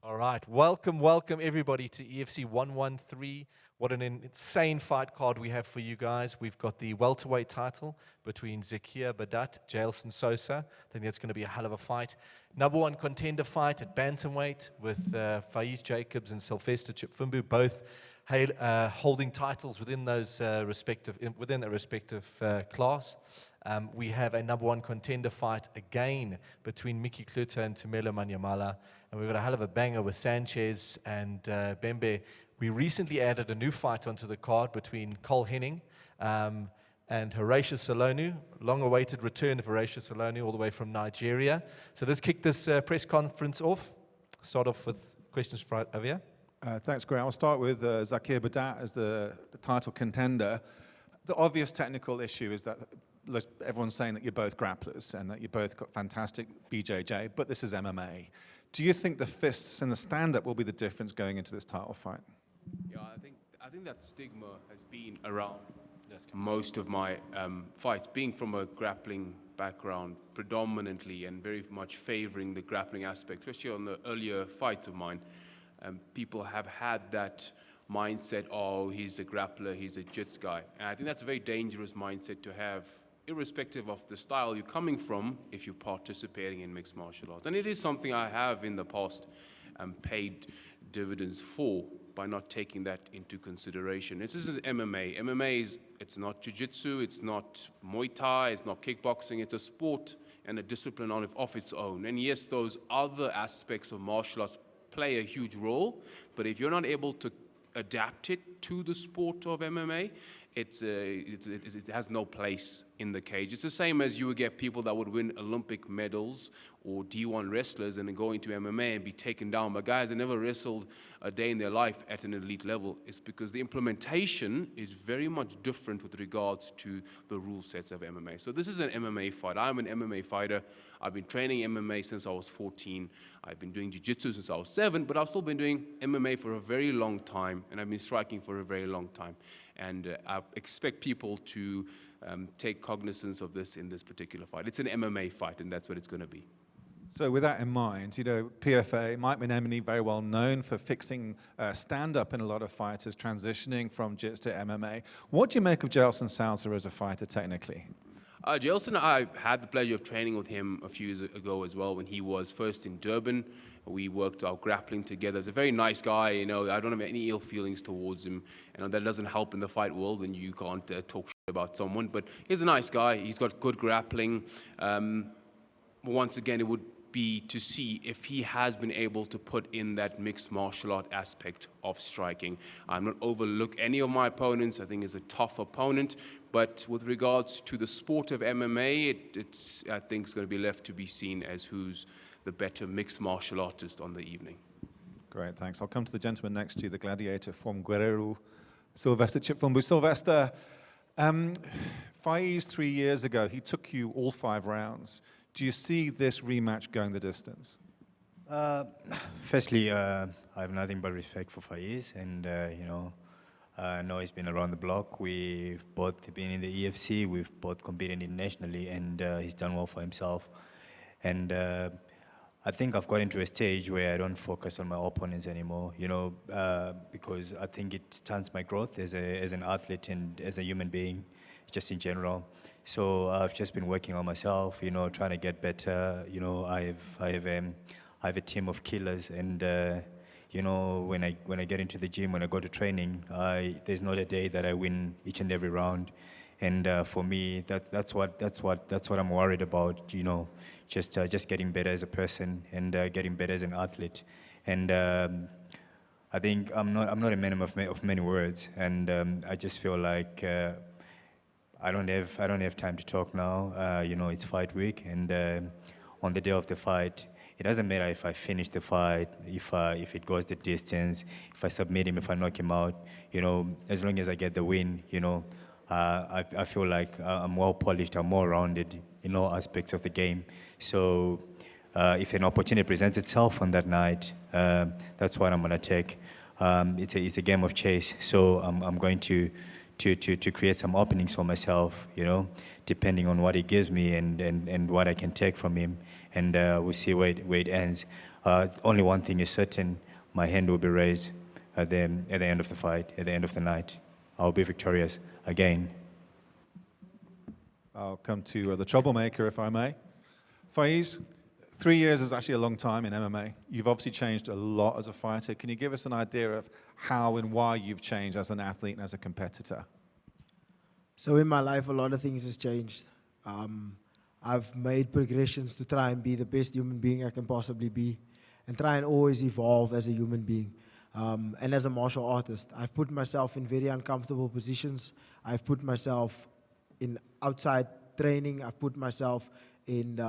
All right, welcome everybody to EFC 113. What an insane fight card we have for you guys. We've got the welterweight title between Zakir Badat, Jailson Sosa. I think that's going to be a hell of a fight. Number one contender fight at bantamweight with Fiz Jacobs and Sylvester Chipfumu, both holding titles within those respective class. We have a number one contender fight again between Clute and Tumelo Manyamala. And we've got a hell of a banger with Sanchez and Bembe. We recently added a new fight onto the card between Cole Henning and Hera Salonu. Long-awaited return of Hera Salonu all the way from Nigeria. So let's kick this press conference off. Start off with questions for Avia. Thanks, Graham. I'll start with Zakir Badat as the title contender. The obvious technical issue is that everyone's saying that you're both grapplers and that you both got fantastic BJJ, but this is MMA. Do you think the fists and the stand-up will be the difference going into this title fight? Yeah, I think that stigma has been around most of my fights, being from a grappling background predominantly and very much favoring the grappling aspect, especially on the earlier fights of mine. People have had that mindset, oh, he's a grappler, he's a jits guy. And I think that's a very dangerous mindset to have, irrespective of the style you're coming from, if you're participating in mixed martial arts. And it is something I have in the past paid dividends for by not taking that into consideration. This is MMA. MMA it's not jiu-jitsu, it's not Muay Thai, it's not kickboxing, it's a sport and a discipline of its own. And yes, those other aspects of martial arts play a huge role, but if you're not able to adapt it to the sport of MMA, it has no place in the cage. It's the same as you would get people that would win Olympic medals or D1 wrestlers and then go into MMA and be taken down by guys that never wrestled a day in their life at an elite level. It's because the implementation is very much different with regards to the rule sets of MMA. So this is an MMA fight. I'm an MMA fighter. I've been training MMA since I was 14. I've been doing jiu-jitsu since I was 7, but I've still been doing MMA for a very long time, and I've been striking for a very long time. And I expect people to take cognizance of this in this particular fight. It's an MMA fight, and that's what it's going to be. So with that in mind, you know, PFA, Mike Menemini, very well known for fixing stand-up in a lot of fighters, transitioning from jits to MMA. What do you make of Jailson Sosa as a fighter technically? Jailson, I had the pleasure of training with him a few years ago as well when he was first in Durban. We worked out grappling together. He's a very nice guy, you know. I don't have any ill feelings towards him. You know, that doesn't help in the fight world when you can't talk shit about someone. But he's a nice guy. He's got good grappling. Once again, it would be to see if he has been able to put in that mixed martial art aspect of striking. I'm not overlook any of my opponents. I think he's a tough opponent. But with regards to the sport of MMA, I think it's going to be left to be seen as who's the better mixed martial artist on the evening. Great, thanks. I'll come to the gentleman next to you, the gladiator from Guerrero, Sylvester Chipfumu. Sylvester, Fiz 3 years ago, he took you all 5 rounds. Do you see this rematch going the distance? Firstly, I have nothing but respect for Fiz, and you know, I know he's been around the block. We've both been in the EFC, we've both competed internationally, and he's done well for himself. And I think I've got into a stage where I don't focus on my opponents anymore, you know, because I think it stunts my growth as an athlete and as a human being, just in general. So I've just been working on myself, you know, trying to get better. You know, I have a team of killers, and you know, when I get into the gym, when I go to training, there's not a day that I win each and every round. And for me, that's what I'm worried about. You know, just getting better as a person and getting better as an athlete. And I think I'm not a man of many words, and I just feel like I don't have time to talk now. You know, it's fight week, and on the day of the fight, it doesn't matter if I finish the fight, if it goes the distance, if I submit him, if I knock him out. You know, as long as I get the win, you know, I feel like I'm well polished, I'm more rounded in all aspects of the game. So if an opportunity presents itself on that night, that's what I'm going to take. It's a game of chase, so I'm going to create some openings for myself, you know, depending on what he gives me and what I can take from him, and we'll see where it ends. Only one thing is certain: my hand will be raised at the end of the fight, at the end of the night. I'll be victorious again. I'll come to the troublemaker, if I may. Fiz, 3 years is actually a long time in MMA. You've obviously changed a lot as a fighter. Can you give us an idea of how and why you've changed as an athlete and as a competitor? So in my life, a lot of things has changed. I've made progressions to try and be the best human being I can possibly be and try and always evolve as a human being. And as a martial artist, I've put myself in very uncomfortable positions. I've put myself in outside training. I've put myself in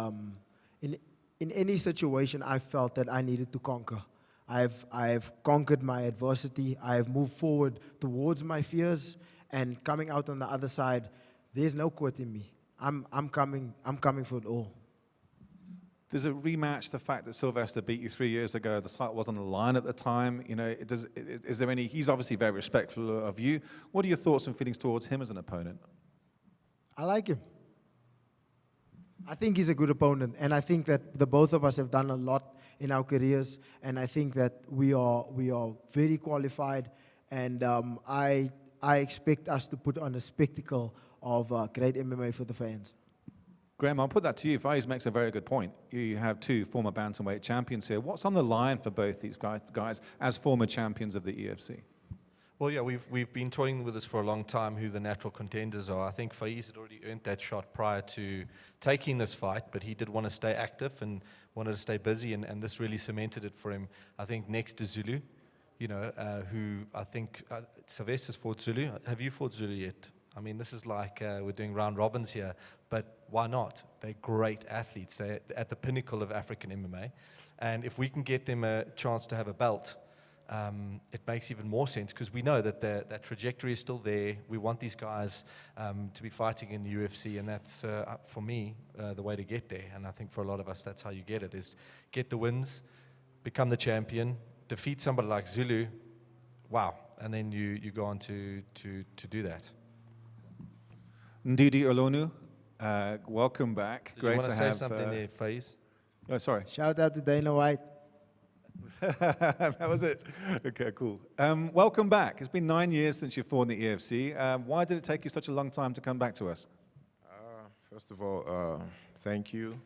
any situation I felt that I needed to conquer. I've conquered my adversity. I have moved forward towards my fears, and coming out on the other side, there's no quit in me. I'm coming for it all. Does it rematch the fact that Sylvester beat you 3 years ago? The title wasn't on the line at the time. You know, is there any? He's obviously very respectful of you. What are your thoughts and feelings towards him as an opponent? I like him. I think he's a good opponent, and I think that the both of us have done a lot in our careers, and I think that we are very qualified, and I expect us to put on a spectacle of great MMA for the fans. Graham, I'll put that to you. Fiz makes a very good point. You have two former bantamweight champions here. What's on the line for both these guys as former champions of the EFC? Well, yeah, we've been toying with this for a long time, who the natural contenders are. I think Fiz had already earned that shot prior to taking this fight, but he did want to stay active and wanted to stay busy, and this really cemented it for him. I think next to Zulu, you know, who I think Sylvester's fought Zulu. Have you fought Zulu yet? I mean, this is like we're doing round robins here, but why not? They're great athletes. They're at the pinnacle of African MMA, and if we can get them a chance to have a belt, it makes even more sense, because we know that that trajectory is still there. We want these guys to be fighting in the UFC, and that's, for me, the way to get there. And I think for a lot of us, that's how you get it, is get the wins, become the champion, defeat somebody like Zulu, wow, and then you go on to do that. Ndidi Salonu, welcome back. Did Great you want to to say have. something there, Fiz? Oh, sorry. Shout out to Dana White. That was it. Okay, cool. Welcome back. It's been 9 years since you fought in the EFC. Why did it take you such a long time to come back to us? First of all, thank you.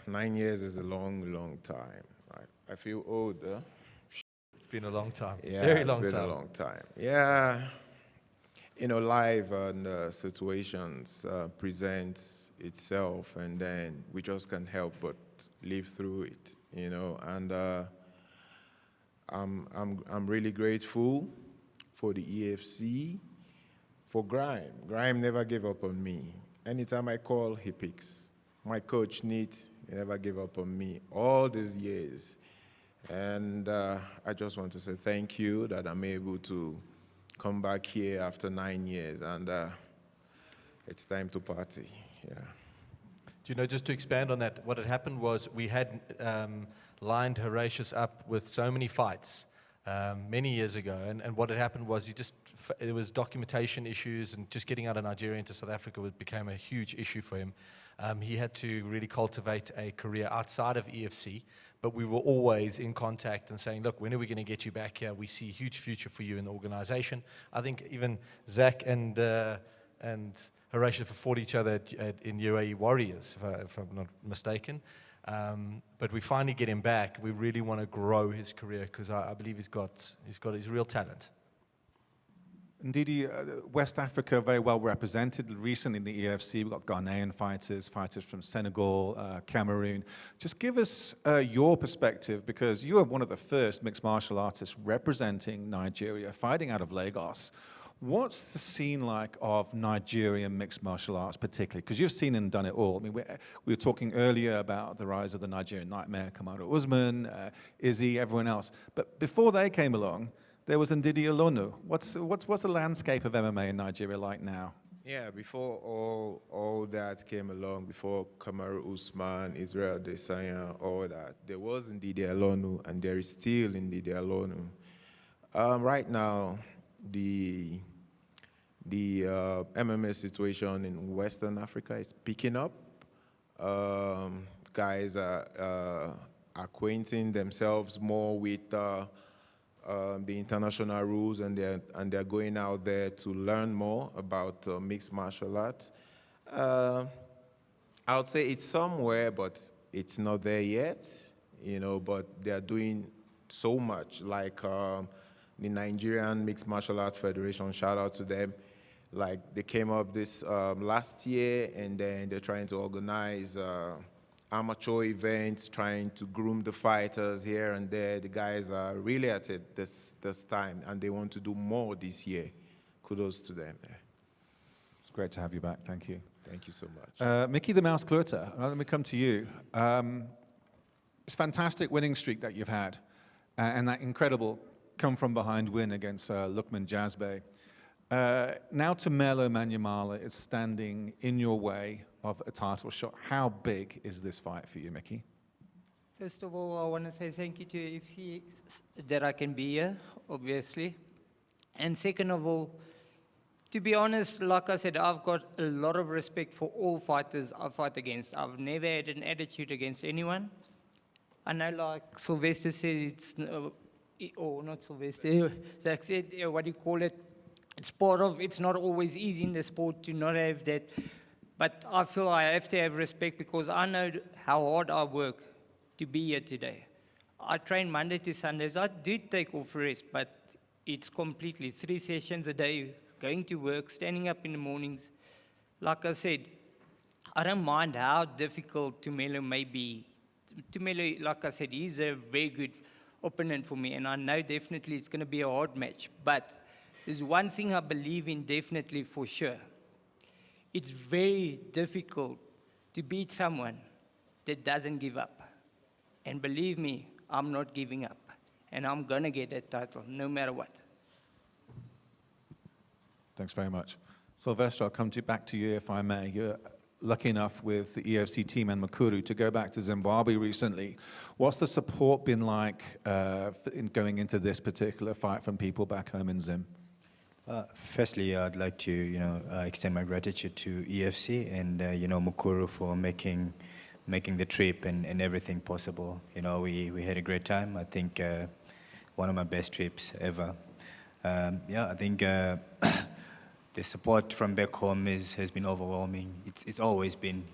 9 years is a long, long time. I feel old. It's been a long time. Yeah, Very long it's been time. a long time. Yeah. You know, life and situations present itself, and then we just can't help but live through it, you know. And I'm really grateful for the EFC, for Grime. Grime never gave up on me. Anytime I call, he picks. My coach, Neat, he never gave up on me all these years. And I just want to say thank you that I'm able to come back here after 9 years, and it's time to party. Yeah. Do you know, just to expand on that, what had happened was we had lined Horatius up with so many fights many years ago, and what had happened was there was documentation issues, and just getting out of Nigeria into South Africa became a huge issue for him. He had to really cultivate a career outside of EFC, but we were always in contact and saying, look, when are we going to get you back here? We see a huge future for you in the organization. I think even Zach and Horatius fought each other in UAE Warriors, if I'm not mistaken. But we finally get him back. We really want to grow his career, because I believe he's got his real talent. Ndidi, West Africa very well represented recently in the EFC. We've got Ghanaian fighters from Senegal, Cameroon. Just give us your perspective, because you are one of the first mixed martial artists representing Nigeria, fighting out of Lagos. What's the scene like of Nigerian mixed martial arts particularly? Because you've seen and done it all. I mean, we were talking earlier about the rise of the Nigerian Nightmare, Kamaru Usman, Izzy, everyone else. But before they came along, there was Ndidi Salonu. What's the landscape of MMA in Nigeria like now? Yeah, before all that came along, before Kamaru Usman, Israel Adesanya, all that, there was Ndidi Salonu, and there is still Ndidi Salonu. Right now, the MMA situation in Western Africa is picking up. guys are acquainting themselves more with the international rules, and they're going out there to learn more about mixed martial arts. I would say it's somewhere, but it's not there yet, you know, but they're doing so much, like the Nigerian Mixed Martial Arts Federation, shout out to them. Like, they came up this last year, and then they're trying to organize amateur events, trying to groom the fighters here and there. The guys are really at it this time, and they want to do more this year. Kudos to them. It's great to have you back. Thank you. Thank you so much. Mickey the Mouse Clute, let me come to you. It's a fantastic winning streak that you've had, and that incredible come-from-behind win against Lukman Jazbeh. Now Tumelo Manyamala is standing in your way of a title shot. How big is this fight for you, Mickey? First of all, I want to say thank you to EFC that I can be here, obviously. And second of all, to be honest, like I said, I've got a lot of respect for all fighters I fight against. I've never had an attitude against anyone. I know, like Sylvester said, it's, or not Sylvester, Zach said, what do you call it? It's part of, it's not always easy in the sport to not have that. But I feel I have to have respect because I know how hard I work to be here today. I train Monday to Sundays. I do take off rest, but it's completely 3 sessions a day, going to work, standing up in the mornings. Like I said, I don't mind how difficult Tumelo may be. Tumelo, like I said, he's a very good opponent for me, and I know definitely it's going to be a hard match. But there's one thing I believe in definitely for sure. It's very difficult to beat someone that doesn't give up. And believe me, I'm not giving up. And I'm going to get that title no matter what. Thanks very much. Sylvester, I'll come back to you if I may. You're lucky enough with the EFC team and Makuru to go back to Zimbabwe recently. What's the support been like in going into this particular fight from people back home in Zim? Firstly, I'd like to, extend my gratitude to EFC and, Mukuru for making the trip and everything possible. We had a great time. I think one of my best trips ever. I think the support from back home has been overwhelming. It's always been,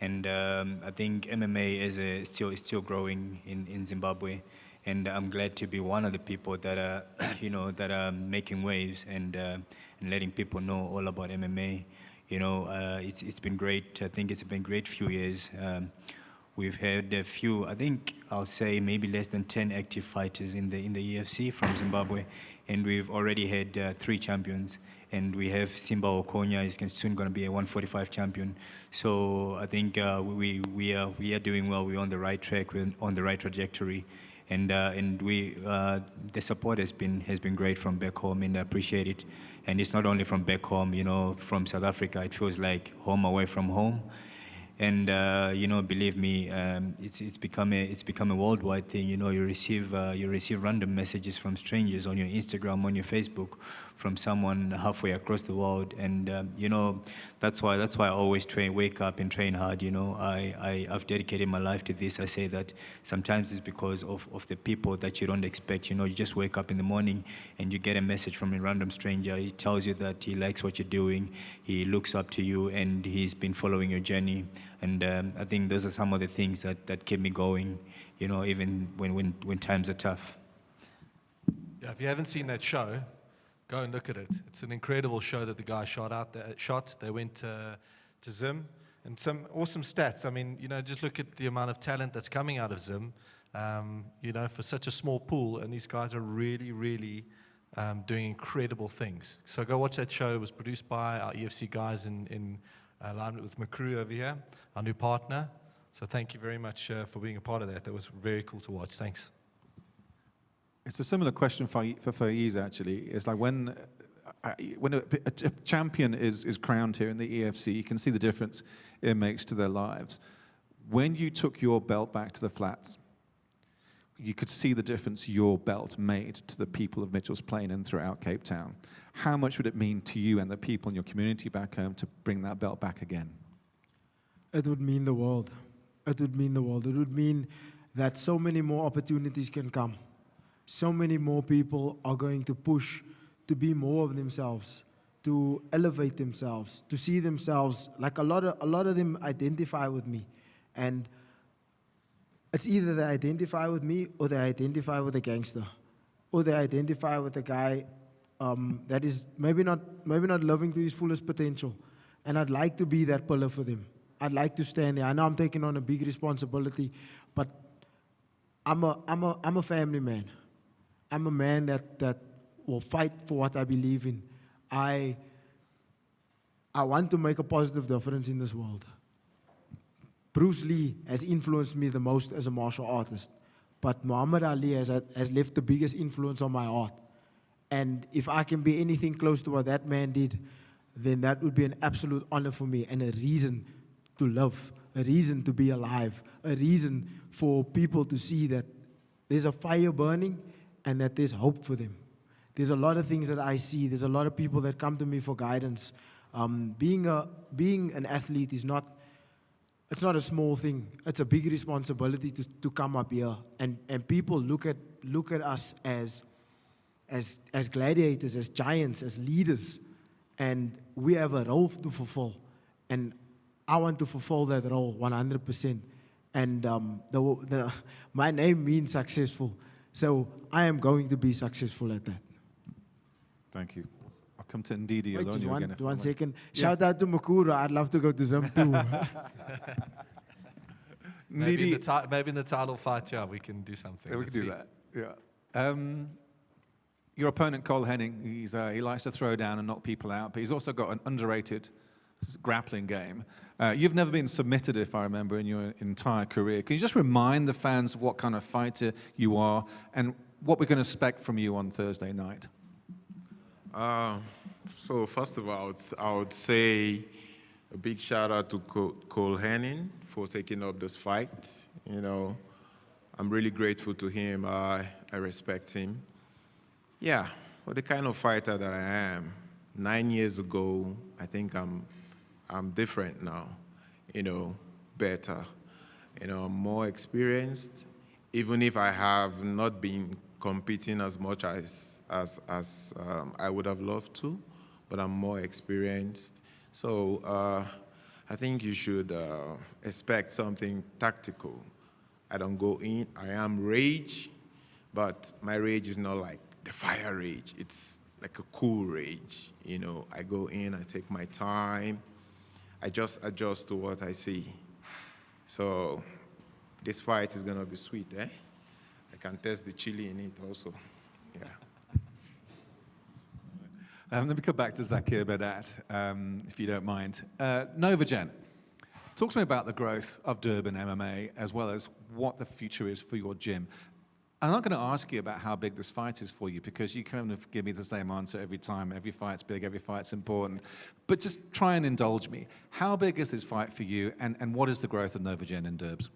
and I think MMA is still growing in Zimbabwe. And I'm glad to be one of the people that are, that are making waves and letting people know all about MMA. It's been great. I think it's been great few years. We've had a few, I think I'll say maybe less than 10 active fighters in the EFC from Zimbabwe, and we've already had 3 champions. And we have Simba Okonya is soon going to be a 145 champion. So I think we are doing well. We're on the right track. We're on the right trajectory. And the support has been great from back home, and I appreciate it. And it's not only from back home, from South Africa. It feels like home away from home. And believe me, it's become a worldwide thing. You receive random messages from strangers on your Instagram, on your Facebook, from someone halfway across the world. And that's why I always wake up and train hard. I've dedicated my life to this. I say that sometimes it's because of the people that you don't expect. You just wake up in the morning and you get a message from a random stranger. He tells you that he likes what you're doing, he looks up to you, and he's been following your journey. And I think those are some of the things that keep me going, even when times are tough. Yeah, if you haven't seen that show, go and look at it. It's an incredible show that the guy shot. They went to Zim, and some awesome stats. I mean, just look at the amount of talent that's coming out of Zim, for such a small pool, and these guys are really, really doing incredible things. So go watch that show. It was produced by our EFC guys in alignment with Makuru over here, our new partner. So thank you very much for being a part of that. That was very cool to watch. Thanks. It's a similar question for Fiz, actually. It's like when a champion is crowned here in the EFC, you can see the difference it makes to their lives. When you took your belt back to the flats, you could see the difference your belt made to the people of Mitchell's Plain and throughout Cape Town. How much would it mean to you and the people in your community back home to bring that belt back again? It would mean the world. it would mean the world. It would mean that so many more opportunities can come. So many more people are going to push to be more of themselves, to elevate themselves, to see themselves. Like a lot of them identify with me. And it's either they identify with me or they identify with a gangster, or they identify with a guy that is maybe not living to his fullest potential. And I'd like to be that pillar for them. I'd like to stand there. I know I'm taking on a big responsibility, but I'm a family man. I'm a man that will fight for what I believe in. I want to make a positive difference in this world. Bruce Lee has influenced me the most as a martial artist, but Muhammad Ali has left the biggest influence on my art. And if I can be anything close to what that man did, then that would be an absolute honor for me and a reason to live, a reason to be alive, a reason for people to see that there's a fire burning and that there's hope for them. There's a lot of things that I see. There's a lot of people that come to me for guidance. Being an athlete is not a small thing. It's a big responsibility to come up here. And people look at us as gladiators, as giants, as leaders. And we have a role to fulfill. And I want to fulfill that role 100%. And my name means successful. So I am going to be successful at that. Thank you. I'll come to Ndidi Wait, just Alonio again. one second. Shout out to Makura. I'd love to go to Zim too. Maybe in the title fight, yeah, we can do something. Yeah, we Let's can do see. that. Yeah. Your opponent, Cole Henning, he likes to throw down and knock people out, but he's also got an underrated grappling game. You've never been submitted, if I remember, in your entire career. Can you just remind the fans of what kind of fighter you are and what we're going to expect from you on Thursday night? So first of all, I would say a big shout out to Cole Henning for taking up this fight. You know, I'm really grateful to him. I respect him. Yeah, for the kind of fighter that I am, 9 years ago, I think I'm different now. You know, better. You know, I'm more experienced. Even if I have not been competing as much as I would have loved to, but I'm more experienced. So I think you should expect something tactical. I don't go in. I am rage, but my rage is not like the fire rage. It's like a cool rage. You know, I go in, I take my time. I just adjust to what I see. So this fight is going to be sweet, eh? I can taste the chili in it also. Yeah. Let me come back to Zakir Badat, if you don't mind. Novagen, talk to me about the growth of Durban MMA as well as what the future is for your gym. I'm not going to ask you about how big this fight is for you because you kind of give me the same answer every time. Every fight's big, every fight's important. But just try and indulge me. How big is this fight for you and what is the growth of Novagen in Durbs?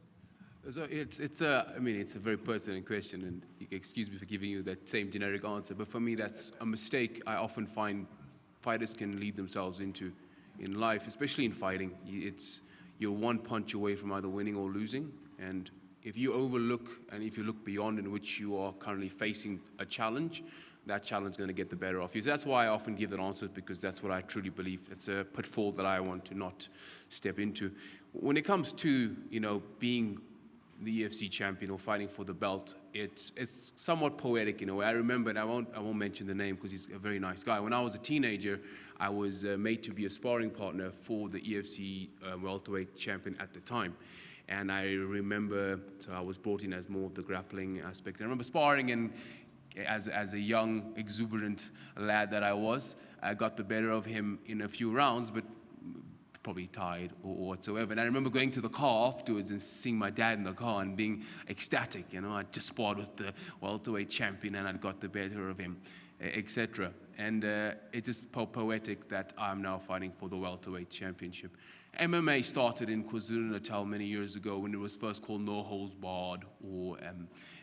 So it's a very pertinent question, and you can excuse me for giving you that same generic answer, but for me that's a mistake I often find fighters can lead themselves into in life, especially in fighting. You're one punch away from either winning or losing, and if you overlook and if you look beyond in which you are currently facing a challenge, that challenge is going to get the better of you. So that's why I often give that answer, because that's what I truly believe. It's a pitfall that I want to not step into. When it comes to, being the EFC champion or fighting for the belt, it's somewhat poetic in a way. I remember, and I won't mention the name because he's a very nice guy. When I was a teenager, I was made to be a sparring partner for the EFC welterweight champion at the time. And I remember, so I was brought in as more of the grappling aspect. I remember sparring, and as a young, exuberant lad that I was, I got the better of him in a few rounds, but probably tired or whatsoever. And I remember going to the car afterwards and seeing my dad in the car and being ecstatic. I just sparred with the welterweight champion and I'd got the better of him, etc. And it's just poetic that I'm now fighting for the welterweight championship. MMA started in KwaZulu-Natal many years ago when it was first called No Holds Barred, or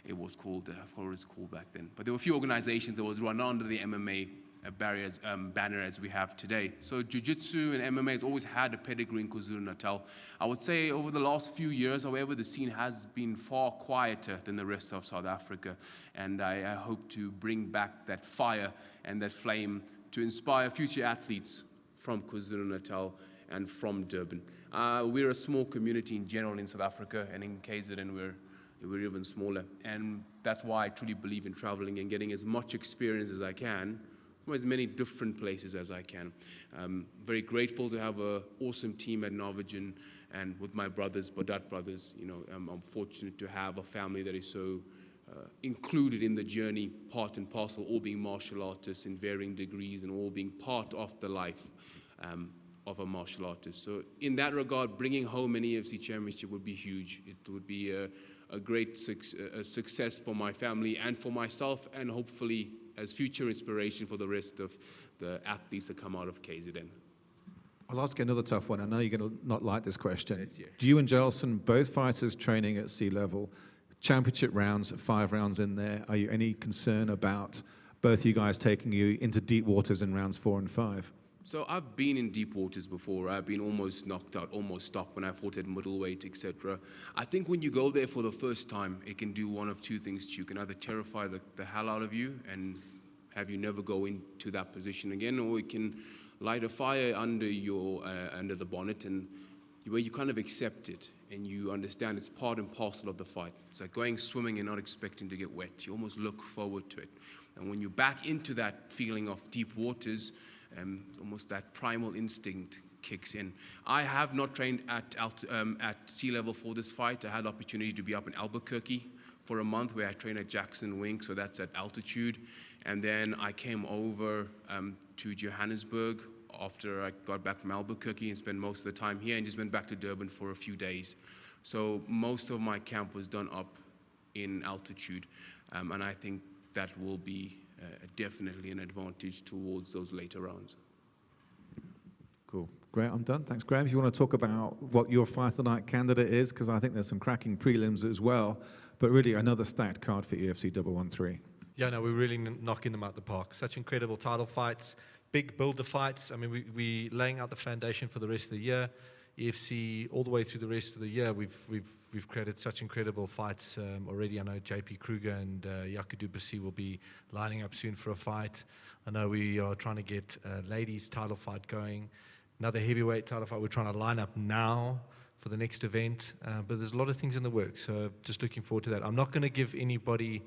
it was called, I forgot what it was called back then. But there were a few organizations that was run under the MMA banner as we have today. So Jiu-Jitsu and MMA has always had a pedigree in KwaZulu-Natal. I would say over the last few years, however, the scene has been far quieter than the rest of South Africa. And I hope to bring back that fire and that flame to inspire future athletes from KwaZulu-Natal and from Durban. We're a small community in general in South Africa, and in KZN we're even smaller. And that's why I truly believe in traveling and getting as much experience as I can from as many different places as I can. Very grateful to have an awesome team at Norwegian and with my brothers, Badat brothers. You know, I'm fortunate to have a family that is so included in the journey, part and parcel, all being martial artists in varying degrees and all being part of the life of a martial artist. So in that regard, bringing home an EFC championship would be huge. It would be a great success for my family and for myself, and hopefully as future inspiration for the rest of the athletes that come out of KZN. I'll ask you another tough one. I know you're going to not like this question. Yes, yeah. Do you and Jailson, both fighters training at sea level, championship rounds, 5 rounds in there, are you any concern about both you guys taking you into deep waters in rounds 4 and 5? So I've been in deep waters before. I've been almost knocked out, almost stopped when I fought at middleweight, etc. I think when you go there for the first time, it can do one of two things to you. It can either terrify the hell out of you and have you never go into that position again, or it can light a fire under the bonnet, and where you kind of accept it and you understand it's part and parcel of the fight. It's like going swimming and not expecting to get wet. You almost look forward to it. And when you're back into that feeling of deep waters, almost that primal instinct kicks in. I have not trained at sea level for this fight. I had the opportunity to be up in Albuquerque for a month where I trained at Jackson Wing, so that's at altitude. And then I came over to Johannesburg after I got back from Albuquerque and spent most of the time here and just went back to Durban for a few days. So most of my camp was done up in altitude, and I think that will be definitely an advantage towards those later rounds. Cool. Great, I'm done. Thanks, Graham. If you want to talk about what your fight of the night candidate is, because I think there's some cracking prelims as well, but really another stacked card for EFC 113. Yeah, no, we're really knocking them out the park. Such incredible title fights, big builder fights. I mean, we're laying out the foundation for the rest of the year. EFC, all the way through the rest of the year, we've created such incredible fights already. I know JP Kruger and Yakudu Basi will be lining up soon for a fight. I know we are trying to get a ladies title fight going, another heavyweight title fight we're trying to line up now for the next event. But there's a lot of things in the works, so just looking forward to that. I'm not going to give anybody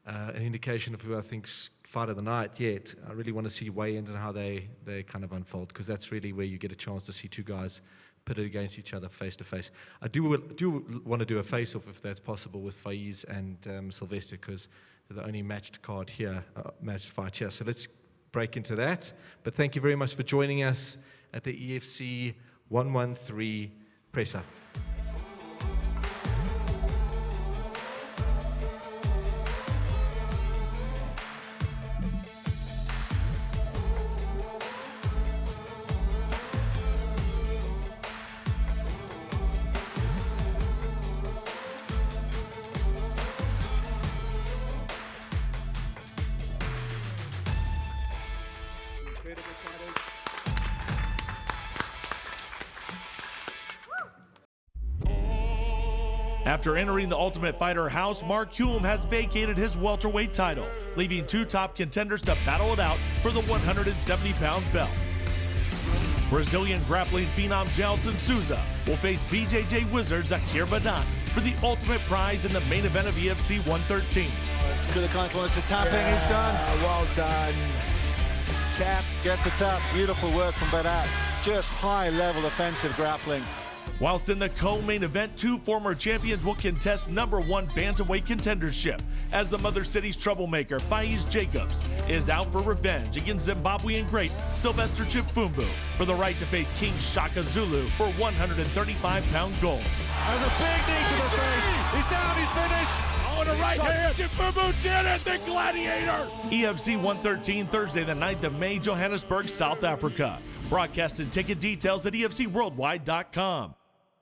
an indication of who I think's fight of the night yet. I really want to see weigh-ins and how they kind of unfold, because that's really where you get a chance to see two guys pitted against each other face to face. I do want to do a face-off if that's possible with Fiz and Sylvester, because they're the only matched card here, matched fight here. So let's break into that. But thank you very much for joining us at the EFC 113 presser. After entering the Ultimate Fighter house, Mark Hulme has vacated his welterweight title, leaving two top contenders to battle it out for the 170-pound belt. Brazilian grappling phenom Jailson Souza will face BJJ wizard Zakir Badat for the ultimate prize in the main event of EFC 113. Kulikanko wants to tapping, he's done. Well done. Tap, gets the tap, beautiful work from Badat. Just high-level offensive grappling. Whilst in the co-main event, two former champions will contest #1 bantamweight contendership, as the Mother City's troublemaker Fiz Jacobs is out for revenge against Zimbabwean great Sylvester Chipfumu for the right to face King Shaka Zulu for 135-pound gold. There's a big knee to the face. He's down, he's finished. On the right hand, Chipfumu did it, the Gladiator! EFC 113, Thursday the 9th of May, Johannesburg, South Africa. Broadcast and ticket details at EFCworldwide.com.